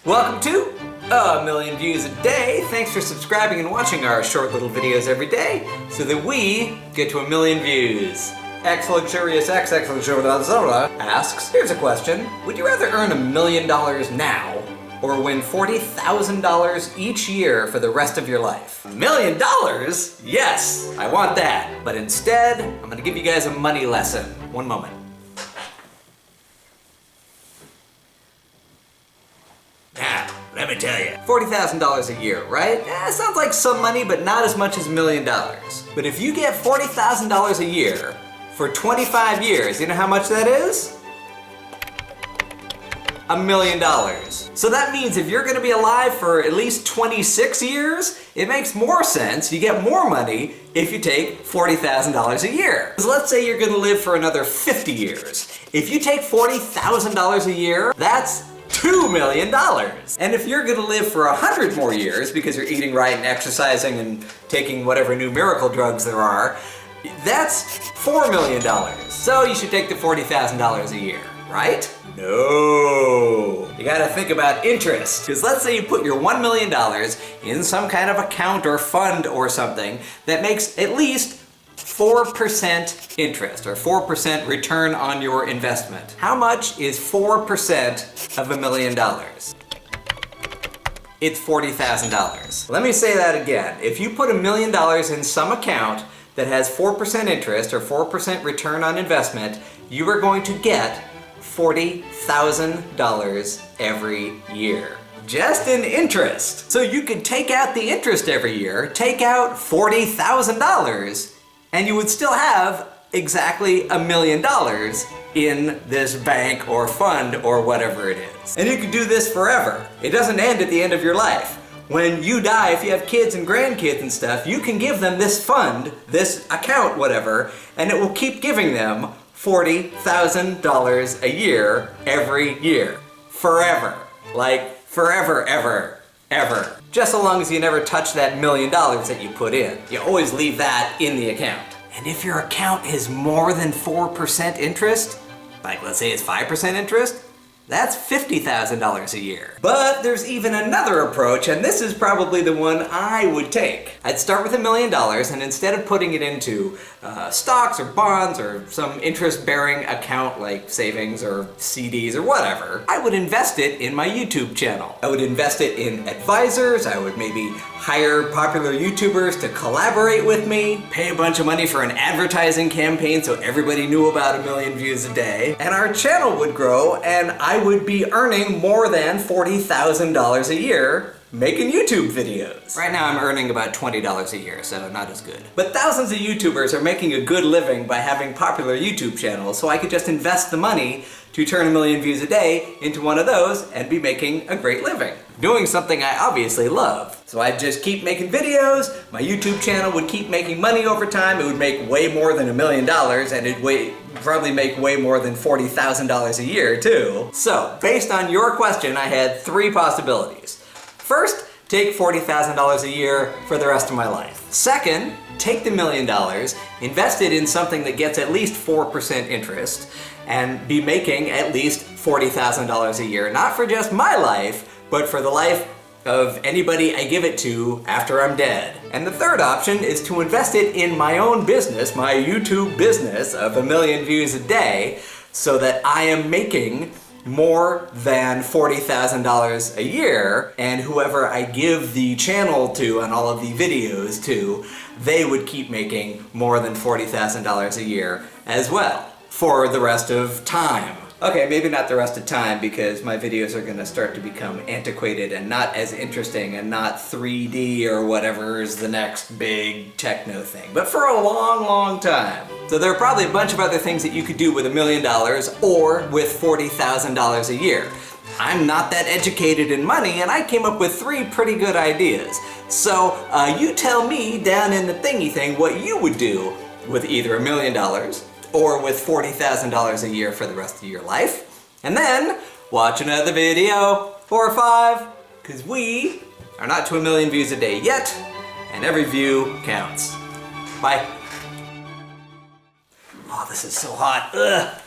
Welcome to A Million Views a Day. Thanks for subscribing and watching our short little videos every day so that we get to 1 million views. X Luxurious X Luxurious asks, here's a question. Would you rather earn $1 million now or win $40,000 each year for the rest of your life? $1 million? Yes, I want that. But instead, I'm gonna give you guys a money lesson. One moment. Let me tell you, $40,000 a year, right? Sounds like some money, but not as much as $1 million. But if you get $40,000 a year for 25 years, you know how much that is? $1 million. So that means if you're gonna be alive for at least 26 years, it makes more sense, you get more money if you take $40,000 a year. So let's say you're gonna live for another 50 years. If you take $40,000 a year, that's $2 million. And if you're gonna live for 100 more years because you're eating right and exercising and taking whatever new miracle drugs there are, that's $4 million. So you should take the $40,000 a year, right? No. You gotta think about interest. Because let's say you put your $1 million in some kind of account or fund or something that makes at least 4% interest or 4% return on your investment. How much is 4% of $1 million? It's $40,000. Let me say that again. If you put $1 million in some account that has 4% interest or 4% return on investment, you are going to get $40,000 every year. Just in interest. So you could take out the interest every year, take out $40,000, and you would still have exactly $1 million in this bank or fund or whatever it is. And you can do this forever. It doesn't end at the end of your life. When you die, if you have kids and grandkids and stuff, you can give them this fund, this account, whatever, and it will keep giving them $40,000 a year every year. Forever. Like forever, ever, ever. Just so long as you never touch that $1 million that you put in. You always leave that in the account. And if your account is more than 4% interest, like let's say it's 5% interest, that's $50,000 a year. But there's even another approach, and this is probably the one I would take. I'd start with $1 million, and instead of putting it into stocks or bonds or some interest-bearing account like savings or CDs or whatever, I would invest it in my YouTube channel. I would invest it in advisors. I would maybe hire popular YouTubers to collaborate with me, pay a bunch of money for an advertising campaign so everybody knew about 1 million views a day, and our channel would grow, and I would be earning more than $40,000 a year making YouTube videos. Right now I'm earning about $20 a year, so not as good. But thousands of YouTubers are making a good living by having popular YouTube channels, so I could just invest the money to turn 1 million views a day into one of those and be making a great living. Doing something I obviously love. So I'd just keep making videos, my YouTube channel would keep making money over time, it would make way more than $1 million, and it'd probably make way more than $40,000 a year too. So, based on your question, I had 3 possibilities. First, take $40,000 a year for the rest of my life. Second, take the $1 million, invest it in something that gets at least 4% interest, and be making at least $40,000 a year, not for just my life, but for the life of anybody I give it to after I'm dead. And the third option is to invest it in my own business, my YouTube business of 1 million views a day, so that I am making more than $40,000 a year, and whoever I give the channel to and all of the videos to, they would keep making more than $40,000 a year as well for the rest of time. Okay, maybe not the rest of time because my videos are gonna start to become antiquated and not as interesting and not 3D or whatever is the next big techno thing, but for a long, long time. So there are probably a bunch of other things that you could do with $1 million or with $40,000 a year. I'm not that educated in money, and I came up with 3 pretty good ideas. So you tell me down in the thingy thing what you would do with either $1 million or with $40,000 a year for the rest of your life. And then watch another video, 4 or 5, because we are not to 1 million views a day yet, and every view counts. Bye. Oh, this is so hot. Ugh.